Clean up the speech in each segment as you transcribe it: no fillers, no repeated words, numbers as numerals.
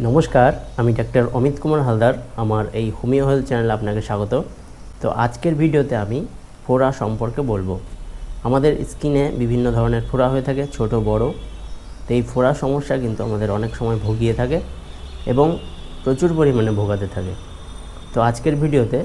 নমস্কার, আমি ডাক্তার অমিত কুমার হালদার। আমার এই হোমিও হেলথ চ্যানেলে আপনাকে স্বাগত। তো আজকের ভিডিওতে আমি ফোড়া সম্পর্কে বলবো। আমাদের স্কিনে বিভিন্ন ধরনের ফোড়া হয়ে থাকে, ছোট বড়। তো এই ফোড়া সমস্যা কিন্তু আমাদের অনেক সময় ভুগিয়ে থাকে এবং প্রচুর পরিমাণে ভোগাতে থাকে। তো আজকের ভিডিওতে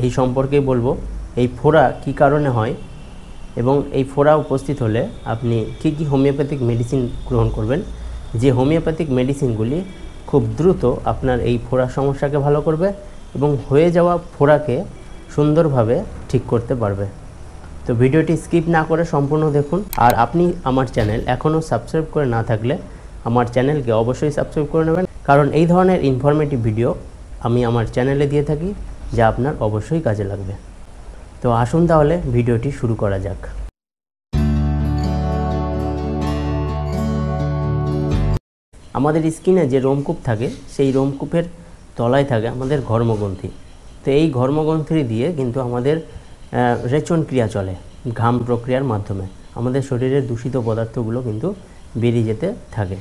এই সম্পর্কেই বলবো, এই ফোড়া কী কারণে হয় এবং এই ফোড়া উপস্থিত হলে আপনি কী কী হোমিওপ্যাথিক মেডিসিন গ্রহণ করবেন, যে হোমিওপ্যাথিক মেডিসিনগুলি খুব দ্রুত আপনার এই ফোড়া সমস্যাকে ভালো করবে এবং হয়ে যাওয়া ফোড়াকে সুন্দরভাবে ঠিক করতে পারবে। তো ভিডিওটি স্কিপ না করে সম্পূর্ণ দেখুন। আর আপনি আমার চ্যানেল এখনও সাবস্ক্রাইব করে না থাকলে আমার চ্যানেলকে অবশ্যই সাবস্ক্রাইব করে নেবেন, কারণ এই ধরনের ইনফরমেটিভ ভিডিও আমি আমার চ্যানেলে দিয়ে থাকি, যা আপনার অবশ্যই কাজে লাগবে। তো আসুন তাহলে ভিডিওটি শুরু করা যাক। আমাদের স্কিনে যে রোমকূপ থাকে, সেই রোমকূপের তলায় থাকে আমাদের ঘর্মগ্রন্থি। তো এই ঘর্মগ্রন্থি দিয়ে কিন্তু আমাদের রেচন ক্রিয়া চলে, ঘাম প্রক্রিয়ার মাধ্যমে আমাদের শরীরের দূষিত পদার্থগুলো কিন্তু বেরিয়ে যেতে থাকে।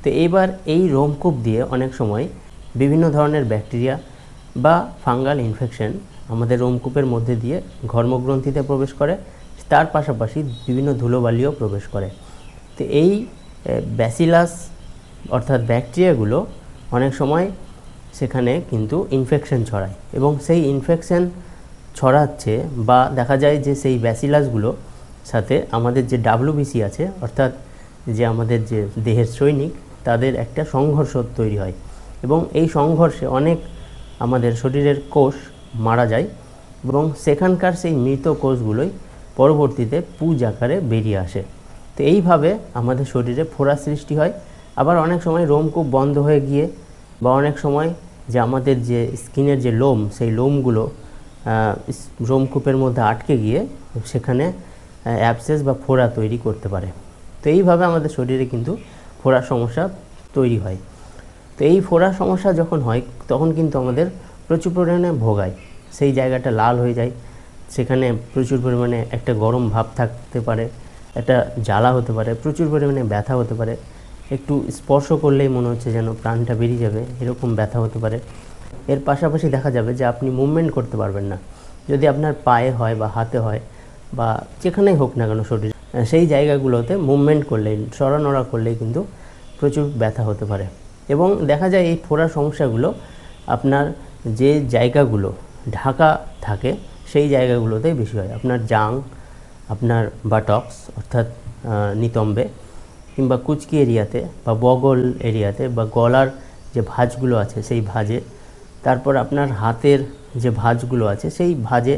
তো এইবার এই রোমকূপ দিয়ে অনেক সময় বিভিন্ন ধরনের ব্যাকটেরিয়া বা ফাঙ্গাল ইনফেকশন আমাদের রোমকূপের মধ্যে দিয়ে ঘর্মগ্রন্থিতে প্রবেশ করে, তার পাশাপাশি বিভিন্ন ধুলোবালিও প্রবেশ করে। তো এই ব্যাসিলাস অর্থাৎ ব্যাকটেরিয়াগুলো অনেক সময় সেখানে কিন্তু ইনফেকশন ছড়ায় এবং সেই ইনফেকশন ছড়াচ্ছে বা দেখা যায় যে সেই ব্যাসিলাসগুলো সাথে আমাদের যে WBC আছে, অর্থাৎ যে আমাদের যে দেহের সৈনিক, তাদের একটা সংঘর্ষ তৈরি হয় এবং এই সংঘর্ষে অনেক আমাদের শরীরের কোষ মারা যায় এবং সেখানকার সেই মৃত কোষগুলোই পরবর্তীতে পুঁজ আকারে বেরিয়ে আসে। তো এইভাবে আমাদের শরীরে ফোড়া সৃষ্টি হয়। আবার অনেক সময় রোমকূপ বন্ধ হয়ে গিয়ে বা অনেক সময় যে আমাদের যে স্কিনের যে লোম, সেই লোমগুলো রোমকূপের মধ্যে আটকে গিয়ে সেখানে অ্যাবসেস বা ফোড়া তৈরি করতে পারে। তো এইভাবে আমাদের শরীরে কিন্তু ফোড়ার সমস্যা তৈরি হয়। তো এই ফোড়ার সমস্যা যখন হয় তখন কিন্তু আমাদের প্রচুর পরিমাণে ভোগায়, সেই জায়গাটা লাল হয়ে যায়, সেখানে প্রচুর পরিমাণে একটা গরম ভাব থাকতে পারে, একটা জ্বালা হতে পারে, প্রচুর পরিমাণে ব্যথা হতে পারে, একটু স্পর্শ করলেই মনে হচ্ছে যেন প্রাণটা বেরিয়ে যাবে, এরকম ব্যথা হতে পারে। এর পাশাপাশি দেখা যাবে যে আপনি মুভমেন্ট করতে পারবেন না। যদি আপনার পায়ে হয় বা হাতে হয় বা যেখানেই হোক না কেন শরীরে, সেই জায়গাগুলোতে মুভমেন্ট করলেই, সরানোড়া করলেই কিন্তু প্রচুর ব্যথা হতে পারে। এবং দেখা যায় এই ফোড়ার সমস্যাগুলো আপনার যে জায়গাগুলো ঢাকা থাকে সেই জায়গাগুলোতেই বেশি হয়। আপনার জাং, আপনার বাটক্স অর্থাৎ নিতম্বে, কিংবা কুচকি এরিয়াতে বা বগল এরিয়াতে বা গলার যে ভাঁজগুলো আছে সেই ভাঁজে, তারপর আপনার হাতের যে ভাঁজগুলো আছে সেই ভাঁজে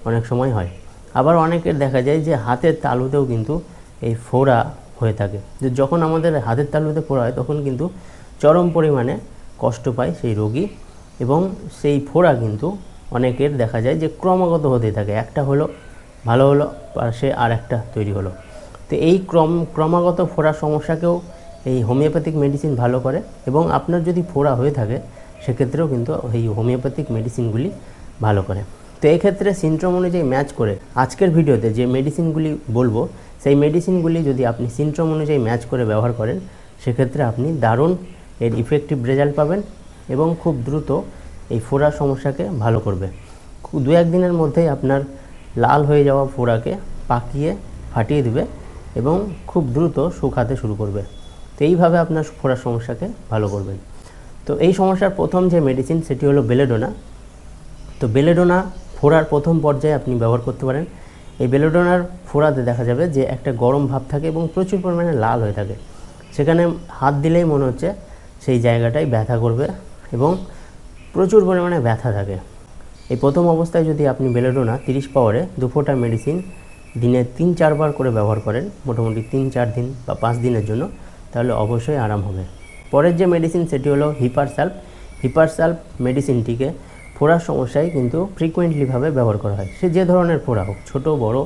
অনেক সময় হয়। আবার অনেকের দেখা যায় যে হাতের তালুতেও কিন্তু এই ফোড়া হয়ে থাকে। যে যখন আমাদের হাতের তালুতে ফোড়া হয় তখন কিন্তু চরম পরিমাণে কষ্ট পায় সেই রোগী এবং সেই ফোড়া কিন্তু অনেকের দেখা যায় যে ক্রমাগত হতে থাকে। একটা হলো, ভালো হলো, পাশে আর একটা তৈরি হলো। তো এই ক্রমাগত ফোড়ার সমস্যাকেও এই হোমিওপ্যাথিক মেডিসিন ভালো করে এবং আপনার যদি ফোড়া হয়ে থাকে সেক্ষেত্রেও কিন্তু এই হোমিওপ্যাথিক মেডিসিনগুলি ভালো করে। তো এই ক্ষেত্রে সিনড্রোম অনুযায়ী ম্যাচ করে আজকের ভিডিওতে যে মেডিসিনগুলি বলবো, সেই মেডিসিনগুলি যদি আপনি সিনড্রোম অনুযায়ী ম্যাচ করে ব্যবহার করেন সেক্ষেত্রে আপনি দারুণ এর ইফেক্টিভ রেজাল্ট পাবেন এবং খুব দ্রুত এই ফোড়ার সমস্যাকে ভালো করবে। 2-1 দিনের মধ্যেই আপনার লাল হয়ে যাওয়া ফোড়াকে পাকিয়ে ফাটিয়ে দেবে এবং খুব দ্রুত শুকাতে শুরু করবে। তো এইভাবে আপনার ফোড়ার সমস্যাকে ভালো করবেন। তো এই সমস্যার প্রথম যে মেডিসিন সেটি হলো বেলেডোনা। তো বেলেডোনা ফোড়ার প্রথম পর্যায়ে আপনি ব্যবহার করতে পারেন। এই বেলেডোনার ফোড়াতে দেখা যাবে যে একটা গরম ভাব থাকে এবং প্রচুর পরিমাণে লাল হয়ে থাকে, সেখানে হাত দিলেই মনে হচ্ছে সেই জায়গাটাই ব্যথা করবে এবং প্রচুর পরিমাণে ব্যথা থাকে। এই প্রথম অবস্থায় যদি আপনি বেলেডোনা 30 পাওয়ারে 2 ফোঁটা মেডিসিন দিনে 3-4 বার করে ব্যবহার করেন, মোটামুটি 3-4 দিন বা 5 দিনের জন্য, তাহলে অবশ্যই আরাম হবে। পরের যে মেডিসিন সেটি হলো হিপারসাল্প। হিপারসাল্প মেডিসিনটিকে ফোড়ার সমস্যায় কিন্তু ফ্রিকুয়েন্টলিভাবে ব্যবহার করা হয়। সে যে ধরনের ফোড়া হোক, ছোট বড়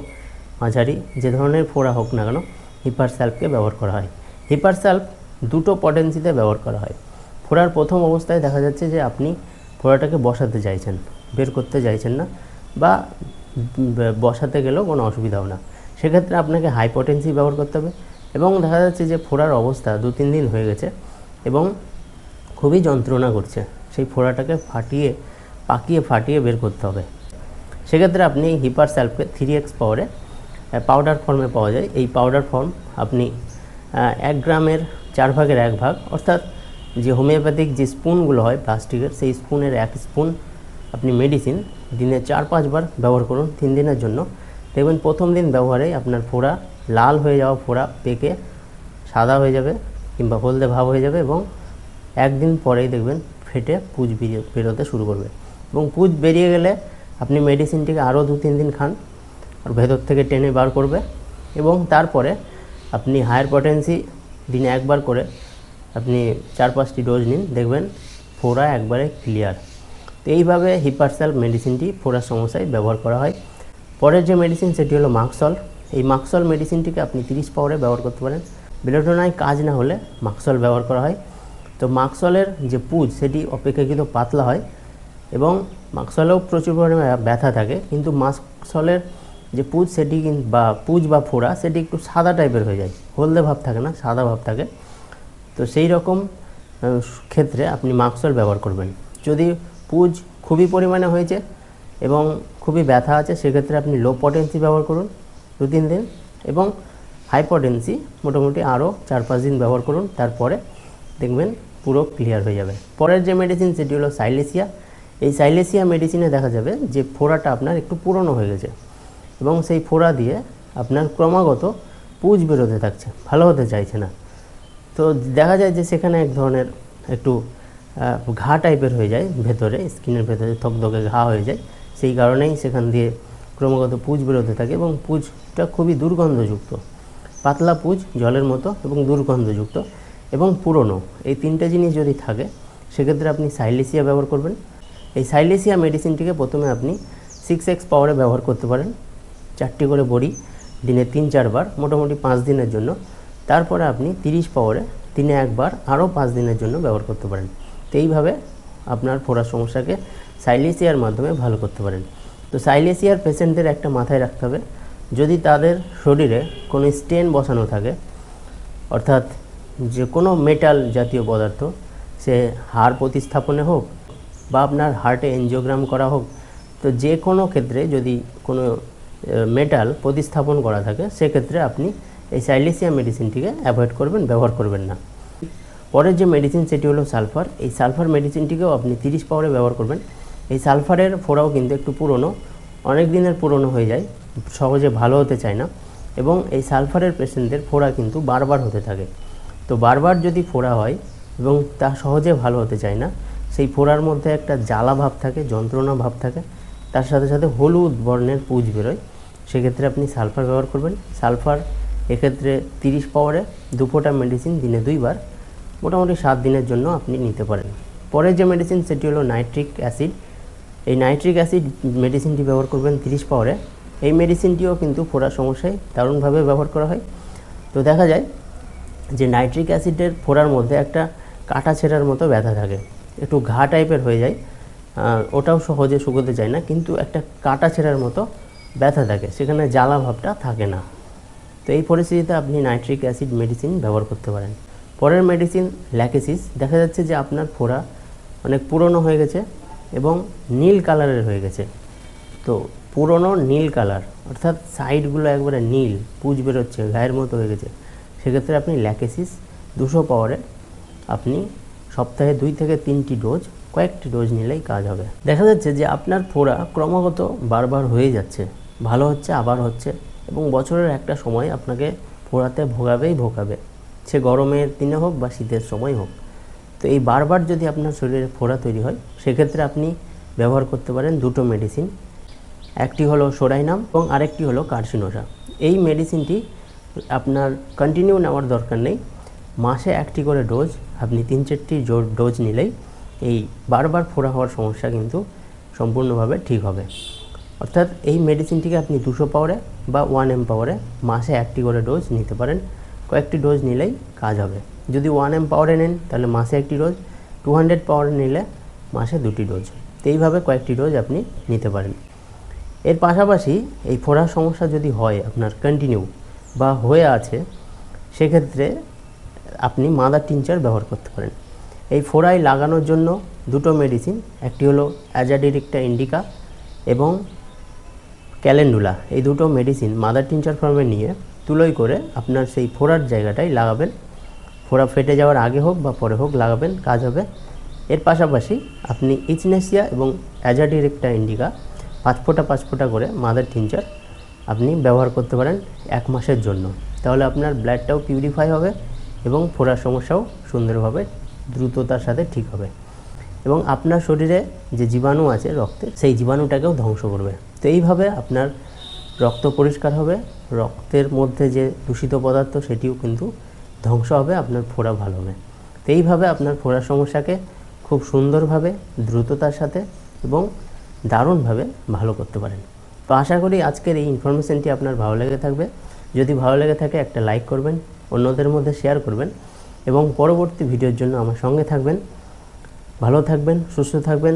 মাঝারি যে ধরনের ফোড়া হোক না কেন, হিপারসাল্পকে ব্যবহার করা হয়। হিপারসাল্প 2টো পটেন্সিতে ব্যবহার করা হয়। ফোড়ার প্রথম অবস্থায় দেখা যাচ্ছে যে আপনি ফোড়াটাকে বসাতে চাইছেন, বের করতে চাইছেন না, বা বসাতে গেলেও কোনো অসুবিধাও না, সেক্ষেত্রে আপনাকে হাই পটেন্সি ব্যবহার করতে হবে। এবং দেখা যাচ্ছে যে ফোড়ার অবস্থা 2-3 দিন হয়ে গেছে এবং খুবই যন্ত্রণা করছে, সেই ফোড়াটাকে পাকিয়ে বের করতে হবে। সেক্ষেত্রে আপনি হিপার স্যালফকে 3x পাওয়ারে পাউডার ফর্মে পাওয়া যায়। এই পাউডার ফর্ম আপনি 1 গ্রামের 4 ভাগের 1 ভাগ, অর্থাৎ যে হোমিওপ্যাথিক যে স্পুনগুলো হয় প্লাস্টিকের, সেই স্পুনের 1 স্পুন আপনি মেডিসিন দিনে 4-5 বার ব্যবহার করুন 3 দিনের জন্য। দেখবেন প্রথম দিন ব্যবহারেই আপনার ফোড়া, লাল হয়ে যাওয়া ফোড়া পেকে সাদা হয়ে যাবে কিংবা হলদে ভাব হয়ে যাবে, এবং একদিন পরেই দেখবেন ফেটে পুঁজ বেরোতে শুরু করবে। এবং পুঁজ বেরিয়ে গেলে আপনি মেডিসিনটিকে আরও 2-3 দিন খান, আর ভেতর থেকে টেনে বার করবে। এবং তারপরে আপনি হায়ার পটেন্সি দিনে 1 বার করে আপনি 4-5টি ডোজ নিন, দেখবেন ফোড়া একবারে ক্লিয়ার। তো এইভাবে হিপারস্যাল্প মেডিসিনটি ফোড়ার সমস্যায় ব্যবহার করা হয়। পরের যে মেডিসিন সেটি হলো মাক্সল। এই মাক্সল মেডিসিনটিকে আপনি 30 পাওয়ারে ব্যবহার করতে পারেন। বেলোটোনায় কাজ না হলে মাক্সল ব্যবহার করা হয়। তো মাক্সলের যে পুঁজ সেটি অপেক্ষাকৃত পাতলা হয়, এবং মাক্সলেও প্রচুর পরিমাণে ব্যথা থাকে, কিন্তু মাক্সলের যে পুঁজ সেটি পুঁজ বা ফোড়া সেটি একটু সাদা টাইপের হয়ে যায়, হলদে ভাব থাকে না, সাদা ভাব থাকে। তো সেই রকম ক্ষেত্রে আপনি মাক্সল ব্যবহার করবেন। যদি পুঁজ খুবই পরিমাণে হয়েছে এবং খুবই ব্যথা আছে, সেক্ষেত্রে আপনি লো পটেন্সি ব্যবহার করুন 2-3 দিন, এবং হাই পটেন্সি মোটামুটি আরও 4-5 দিন ব্যবহার করুন। তারপরে দেখবেন পুরো ক্লিয়ার হয়ে যাবে। পরের যে মেডিসিন সেটি হলো সাইলেসিয়া। এই সাইলেসিয়া মেডিসিনে দেখা যাবে যে ফোড়াটা আপনার একটু পুরনো হয়ে গেছে, এবং সেই ফোড়া দিয়ে আপনার ক্রমাগত পুঁজ বেরোতে থাকছে, ভালো হতে চাইছে না। তো দেখা যায় যে সেখানে এক ধরনের একটু ঘা টাইপের হয়ে যায়, ভেতরে স্কিনের ভেতরে থকথকে ঘা হয়ে যায়। সেই কারণেই সেখান দিয়ে ক্রমাগত পুঁজ বেরোতে থাকে, এবং পুঁজটা খুবই দুর্গন্ধযুক্ত, পাতলা পুঁজ জলের মতো এবং দুর্গন্ধযুক্ত এবং পুরনো। এই 3টে জিনিস যদি থাকে সেক্ষেত্রে আপনি সাইলেসিয়া ব্যবহার করবেন। এই সাইলেসিয়া মেডিসিনটিকে প্রথমে আপনি 6x পাওয়ারে ব্যবহার করতে পারেন, 4টি করে বড়ি দিনে 3-4 বার, মোটামুটি 5 দিনের জন্য। তারপরে আপনি 30 পাওয়ারে দিনে 1 বার আরও 5 দিনের জন্য ব্যবহার করতে পারেন। তো এইভাবে আপনার ফোড়ার সমস্যাকে সাইলেসিয়ার মাধ্যমে ভালো করতে পারেন। তো সাইলেসিয়ার পেশেন্টদের একটা মাথায় রাখতে হবে, যদি তাদের শরীরে কোনো স্টেন বসানো থাকে, অর্থাৎ যে কোনো মেটাল জাতীয় পদার্থ, সে হাড় প্রতিস্থাপনে হোক বা আপনার হার্টে এনজিওগ্রাম করা হোক, তো যে কোনো ক্ষেত্রে যদি কোনো মেটাল প্রতিস্থাপন করা থাকে, সেক্ষেত্রে আপনি এই সাইলেসিয়া মেডিসিনটিকে অ্যাভয়েড করবেন, ব্যবহার করবেন না। পরের যে মেডিসিন সেটি হলো সালফার। এই সালফার মেডিসিনটিকেও আপনি 30 পাওয়ারে ব্যবহার করবেন। এই সালফারের ফোড়াও কিন্তু একটু পুরনো, অনেক দিনের পুরনো হয়ে যায়, সহজে ভালো হতে চায় না, এবং এই সালফারের পেশেন্টদের ফোড়া কিন্তু বারবার হতে থাকে। তো বারবার যদি ফোড়া হয় এবং তা সহজে ভালো হতে চায় না, সেই ফোড়ার মধ্যে একটা জ্বালা ভাব থাকে, যন্ত্রণা ভাব থাকে, তার সাথে সাথে হলুদ বর্ণের পুঁজ বেরোয়, সেক্ষেত্রে আপনি সালফার ব্যবহার করবেন। সালফার এক্ষেত্রে 30 পাওয়ারে 2 ফোঁটা মেডিসিন দিনে 2 বার, মোটামুটি 7 দিনের জন্য আপনি নিতে পারেন। পরের যে মেডিসিন সেটি হলো নাইট্রিক অ্যাসিড। এই নাইট্রিক অ্যাসিড মেডিসিনটি ব্যবহার করবেন 30 পাওয়ারে। এই মেডিসিনটিও কিন্তু ফোড়ার সমস্যায় দারুণভাবে ব্যবহার করা হয়। তো দেখা যায় যে নাইট্রিক অ্যাসিডের ফোড়ার মধ্যে একটা কাটা ছেঁড়ার মতো ব্যথা থাকে, একটু ঘা টাইপের হয়ে যায়, ওটাও সহজে শুকোতে চায় না, কিন্তু একটা কাটা ছেঁড়ার মতো ব্যথা থাকে, সেখানে জ্বালা ভাবটা থাকে না। তো এই পরিস্থিতিতে আপনি নাইট্রিক অ্যাসিড মেডিসিন ব্যবহার করতে পারেন। পরের মেডিসিন ল্যাকেসিস। দেখা যাচ্ছে যে আপনার ফোড়া অনেক পুরনো হয়ে গেছে এবং নীল কালারের হয়ে গেছে। তো পুরনো নীল কালার, অর্থাৎ সাইডগুলো একবারে নীল, পুঁজ বেরোচ্ছে, গায়ের মতো হয়ে গেছে, সেক্ষেত্রে আপনি ল্যাকেসিস 200 পাওয়ারে আপনি সপ্তাহে 2 থেকে 3টি ডোজ, কয়েকটি ডোজ নিলেই কাজ হবে। দেখা যাচ্ছে যে আপনার ফোড়া ক্রমাগত বারবার হয়ে যাচ্ছে, ভালো হচ্ছে আবার হচ্ছে, এবং বছরের একটা সময় আপনাকে ফোড়াতে ভোগাবে, সে গরমের দিনে হোক বা শীতের সময় হোক। তো এই বারবার যদি আপনার শরীরে ফোড়া তৈরি হয়, সেক্ষেত্রে আপনি ব্যবহার করতে পারেন 2টো মেডিসিন। একটি হলো সোরাইনাম এবং আরেকটি হলো কার্সিনোসা। এই মেডিসিনটি আপনার কন্টিনিউ নেওয়ার দরকার নেই, মাসে 1টি করে ডোজ আপনি 3-4টি ডোজ নিলেই এই বারবার ফোড়া হওয়ার সমস্যা কিন্তু সম্পূর্ণভাবে ঠিক হবে। অর্থাৎ এই মেডিসিনটিকে আপনি 200 পাওয়ারে বা 1 m পাওয়ারে মাসে 1টি করে ডোজ নিতে পারেন, কয়েকটি ডোজ নিলেই কাজ হবে। যদি 1 m পাওয়ারে নেন তাহলে মাসে 1টি ডোজ, 200 পাওয়ারে নিলে মাসে 2টি ডোজ, তো এইভাবে কয়েকটি ডোজ আপনি নিতে পারেন। এর পাশাপাশি এই ফোড়ার সমস্যা যদি হয় আপনার কন্টিনিউ বা হয়ে আছে, সেক্ষেত্রে আপনি মাদার টিনচার ব্যবহার করতে পারেন। এই ফোড়ায় লাগানোর জন্য দুটো মেডিসিন, একটি হলো অ্যাজাডিরেক্টা ইন্ডিকা এবং ক্যালেন্ডুলা। এই দুটো মেডিসিন মাদার টিনচার ফর্মে নিয়ে তুলোই করে আপনার সেই ফোড়ার জায়গাটায় লাগাবেন। ফোড়া ফেটে যাওয়ার আগে হোক বা পরে হোক লাগাবেন, কাজ হবে। এর পাশাপাশি আপনি ইচনেসিয়া এবং অ্যাজাডিরেক্টা ইন্ডিকা 5 ফোঁটা করে মাদার টিনচার আপনি ব্যবহার করতে পারেন 1 মাসের জন্য। তাহলে আপনার ব্লাডটাও পিউরিফাই হবে এবং ফোড়ার সমস্যাও সুন্দরভাবে দ্রুততার সাথে ঠিক হবে এবং আপনার শরীরে যে জীবাণু আছে রক্তে, সেই জীবাণুটাকেও ধ্বংস করবে। তো এইভাবে আপনার রক্ত পরিষ্কার হবে, রক্তের মধ্যে যে দূষিত পদার্থ সেটিও কিন্তু ধ্বংস হবে, আপনার ফোড়া ভালো হবে। তো এইভাবে আপনার ফোড়ার সমস্যাকে খুব সুন্দরভাবে, দ্রুততার সাথে এবং দারুণভাবে ভালো করতে পারেন। তো আশা করি আজকের এই ইনফরমেশনটি আপনার ভালো লেগে থাকবে। যদি ভালো লেগে থাকে একটা লাইক করবেন, অন্যদের মধ্যে শেয়ার করবেন এবং পরবর্তী ভিডিওর জন্য আমার সঙ্গে থাকবেন। ভালো থাকবেন, সুস্থ থাকবেন।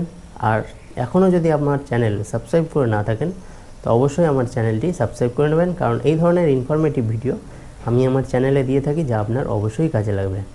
আর এখনও যদি আমার চ্যানেল সাবস্ক্রাইব করে না থাকেন তো অবশ্যই আমার চ্যানেলটি সাবস্ক্রাইব করে নেবেন, কারণ এই ধরনের ইনফরমেটিভ ভিডিও আমি আমার চ্যানেলে দিয়ে থাকি, যা আপনার অবশ্যই কাজে লাগবে।